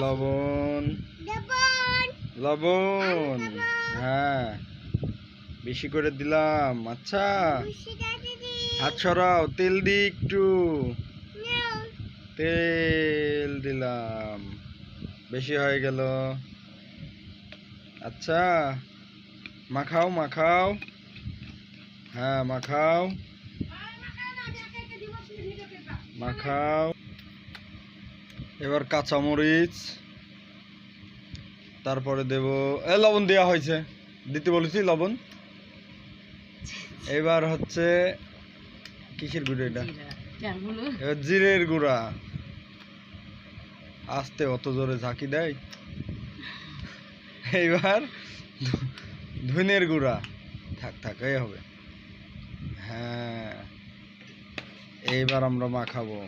লবণ লবণ হ্যাঁ বেশি করে দিলাম। আচ্ছা হাত সরাও, তেল দি একটু, তেল দিলাম, বেশি হয়ে গেল। আচ্ছা মাখাও মাখাও, হ্যাঁ মাখাও মাখাও। এবার কাঁচামরিচ, তারপরে দেব লবণ দেওয়া হয়েছে, দিতে বলেছি লবণ। এবার হচ্ছে কিসের গুঁড়ো এটা? এবার জিরের গুঁড়া। আস্তে, অত জোরে ঝাঁকি দেয়। এইবার ধনের গুঁড়া, থাক থাক এই হবে। হ্যাঁ এইবার আমরা মাখাবো,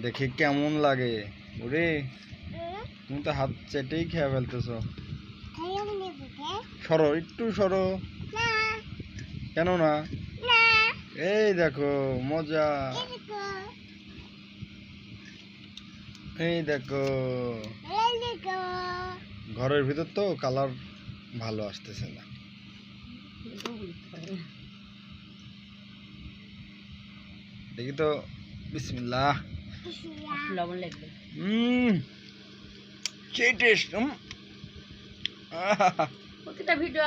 দেখি কেমন লাগে। ওরে তুমি তো হাত চেটেই খেয়ে ফেলতেছ। সরো একটু সরো। কেন না? এই দেখো মজা, এই দেখো। ঘরের ভিতর তো কালার ভালো আসতেছে না। দেখি তো, বিসমিল্লাহ। লবণ লাগবে। সেই টেস্ট। প্রতিটা ভিডিও